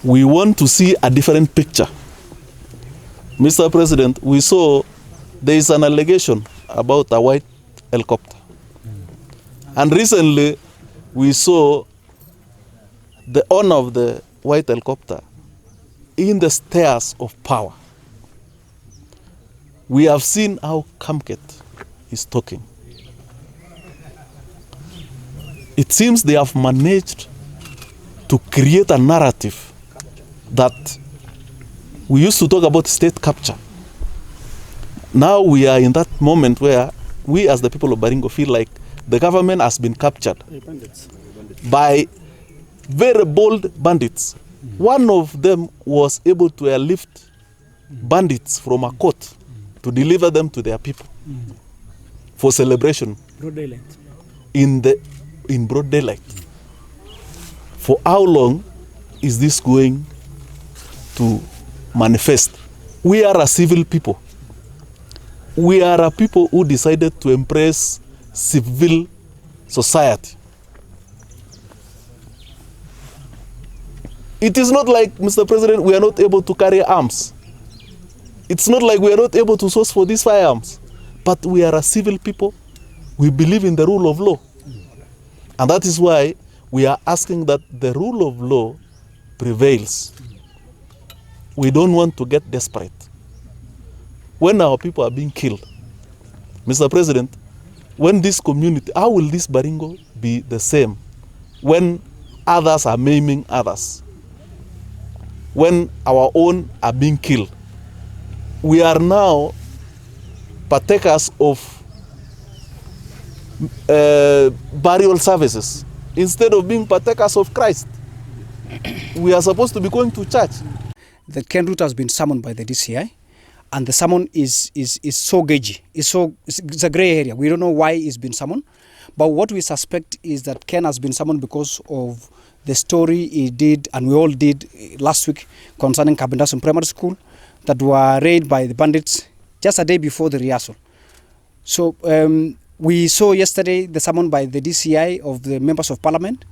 We want to see a different picture. Mr. President, we saw there is an allegation about a white helicopter. And recently we saw the owner of the white helicopter in the stairs of power. We have seen how Kamket is talking. It seems they have managed to create a narrative that we used to talk about state capture. Now we are in that moment where we as the people of Baringo feel like the government has been captured by very bold bandits. One of them was able to airlift bandits from a court to deliver them to their people for celebration broad daylight. In broad daylight. For how long is this going to manifest? We are a civil people. We are a people who decided to embrace civil society. It is not like, Mr. President, we are not able to carry arms. It's not like we are not able to source for these firearms. But we are a civil people. We believe in the rule of law. And that is why we are asking that the rule of law prevails. We don't want to get desperate. When our people are being killed, Mr. President, when this community, how will this Baringo be the same when others are maiming others? When our own are being killed? We are now partakers of burial services instead of being partakers of Christ. We are supposed to be going to church. The RUTO has been summoned by the DCI, and the summon is so gaugy. It's a gray area. We don't know why it's been summoned, but what we suspect is that Ken has been summoned because of the story he did, and we all did last week, concerning Kabindasun Primary School that were raided by the bandits just a day before the rehearsal. So we saw yesterday the summon by the DCI of the members of parliament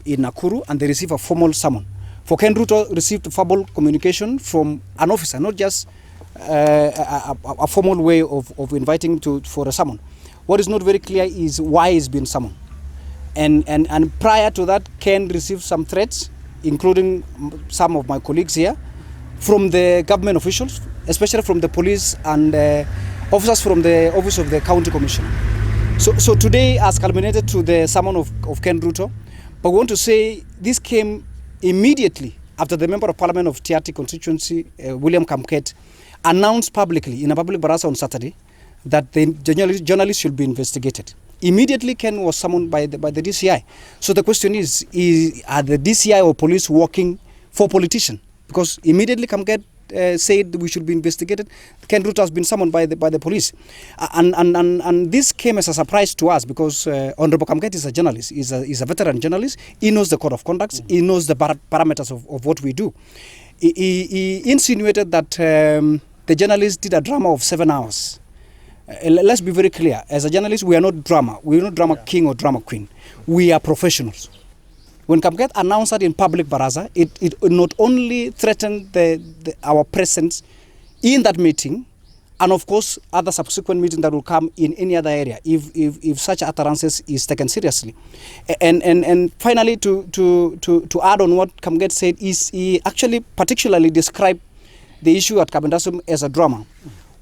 in Nakuru, and they received a formal summon. For Ken RUTO received verbal communication from an officer, not just a formal way of inviting for a summon. What is not very clear is why he's been summoned. And prior to that, Ken received some threats, including some of my colleagues here, from the government officials, especially from the police and officers from the office of the county commissioner. So today has culminated to the summon of Ken RUTO, but we want to say this came immediately after the member of parliament of Tiaty constituency, William Kamket, announced publicly in a public baraza on Saturday that the journalists should be investigated. Immediately Ken was summoned by the DCI. So the question is are the DCI or police working for politicians? Because immediately Kamket said we should be investigated. Ken RUTO has been summoned by the police, and this came as a surprise to us because Honorable Kamket is a journalist. He's a veteran journalist. He knows the code of conduct. He knows the parameters of what we do. He insinuated that the journalist did a drama of 7 hours. Let's be very clear. As a journalist, we are not drama. We are not drama king or drama queen. We are professionals. When Kamket announced that in public baraza, it not only threatened our presence in that meeting, and of course other subsequent meetings that will come in any other area if such utterances is taken seriously. And finally, to add on what Kamket said, is he actually particularly described the issue at Kabendasum as a drama.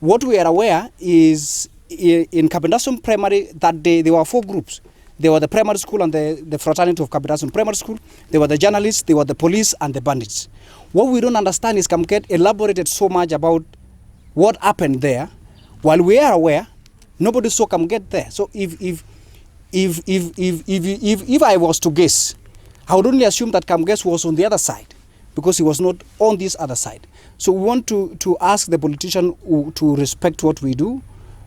What we are aware is in Kabendasum Primary that day there were 4 groups. There were the primary school and the fraternity of Kabendasum Primary School. There were the journalists, there were the police and the bandits. What we don't understand is Kamket elaborated so much about what happened there. While we are aware, nobody saw Kamket there. So if I was to guess, I would only assume that Kamket was on the other side because he was not on this other side. So we want to ask the politician to respect what we do,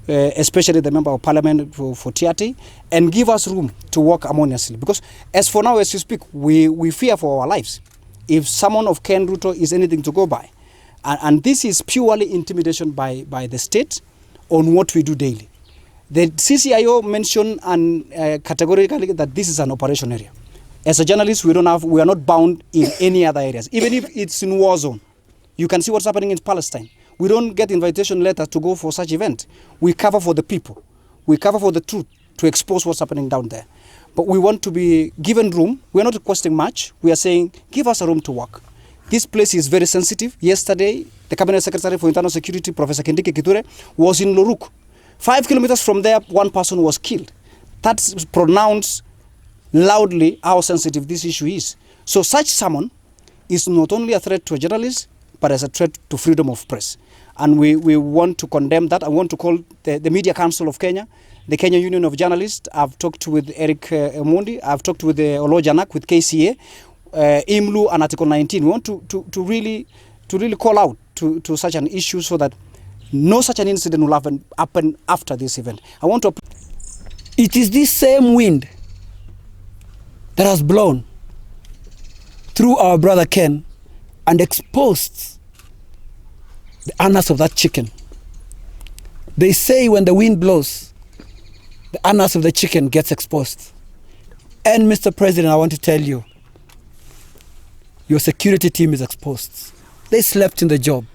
especially the member of parliament for Tiaty, and give us room to work harmoniously. Because as for now, as you speak, we fear for our lives if someone of Ken RUTO is anything to go by. And this is purely intimidation by the state on what we do daily. The CCIO mentioned categorically that this is an operation area. As a journalist, we are not bound in any other areas. Even if it's in war zone, you can see what's happening in Palestine. We don't get invitation letters to go for such event. We cover for the people. We cover for the truth to expose what's happening down there. But we want to be given room. We are not requesting much. We are saying, give us a room to work. This place is very sensitive. Yesterday, the Cabinet Secretary for Internal Security, Professor Kindiki Kithure, was in Loruk. 5 kilometers from there, one person was killed. That's pronounced loudly how sensitive this issue is. So such summon is not only a threat to a journalist, but as a threat to freedom of press. And we want to condemn that. I want to call the Media Council of Kenya, the Kenya Union of Journalists. I've talked with Eric Omondi. I've talked with Olo Janak, with KCA, IMLU and Article 19. We want to really call out to such an issue so that no such an incident will happen after this event. I want to... It is this same wind that has blown through our brother Ken and exposed the anus of that chicken. They say when the wind blows, the anus of the chicken gets exposed. And Mr. President, I want to tell you, your security team is exposed. They slept in the job,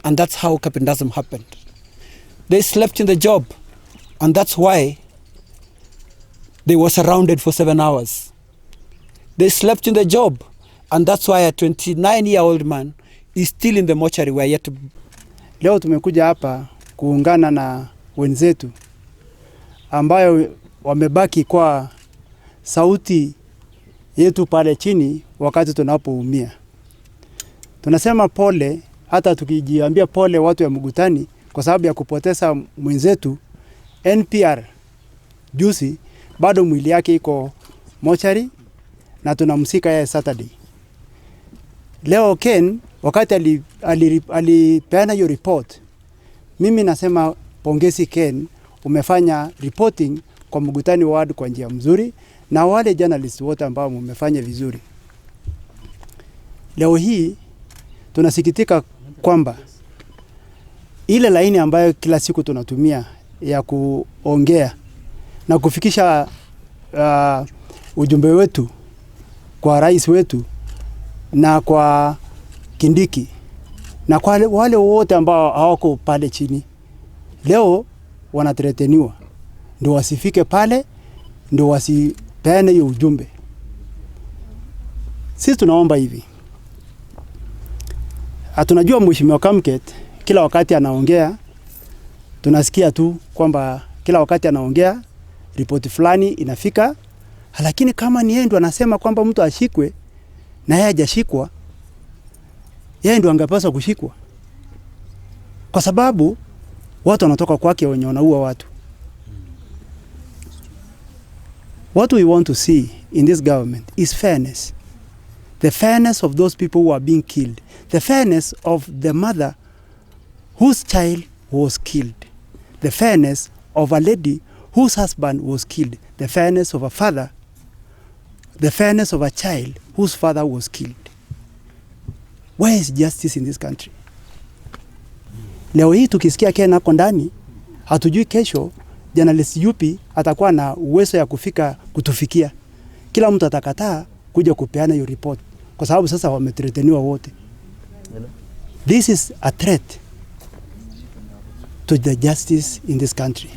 and that's how Kabendasum happened. They slept in the job, and that's why they were surrounded for 7 hours. They slept in the job, and that's why a 29-year-old man is still in the mortuary. We are yet to... Leo tumekuja hapa kuungana na wenzetu ambayo wamebaki kwa sauti yetu pale chini wakati tunapoumia. Tunasema pole, hata tukijiambia pole watu ya Mugutani kwa sababu ya kupoteza mwenzetu NPR juzi, bado mwili yake iko mortuary na tunamsika yeye Saturday. Leo Ken wakati alipeana hiyo report, mimi nasema pongezi Ken, umefanya reporting kwa Mugutani ward kwa njia mzuri, na wale journalists wote ambao mmefanya vizuri. Leo hii tunasikitika kwamba ile laini ambayo kila siku tunatumia ya kuongea na kufikisha ujumbe wetu kwa rais wetu na kwa Kindiki na kwa wale wote ambao hawako pale chini, leo wanatreteniwa ndio wasifike pale, ndio wasipeane hiyo ujumbe. Sisi tunaomba hivi, Tunajua Mheshimiwa Kamket kila wakati anaongea, tunasikia tu kwamba kila wakati anaongea ripoti fulani inafika, lakini kama ni yeye ndo anasema kwamba mtu ashikwe na yeye hajashikwa, yeye ndo angepaswa kushikwa, kwa sababu watu wanatoka kwake wenye wanaua watu. What we want to see in this government is fairness. The fairness of those people who are being killed. The fairness of the mother whose child was killed. The fairness of a lady whose husband was killed. The fairness of a father. The fairness of a child whose father was killed. Where is justice in this country? Leo hii tukisikia Ken ako ndani, hatujui kesho journalist yupi atakuwa na uwezo ya kufika kutufikia. Kila mtu atakataa kuja kupeana hiyo report kwa sababu sasa wametreteniwa wote. This is a threat to the justice in this country.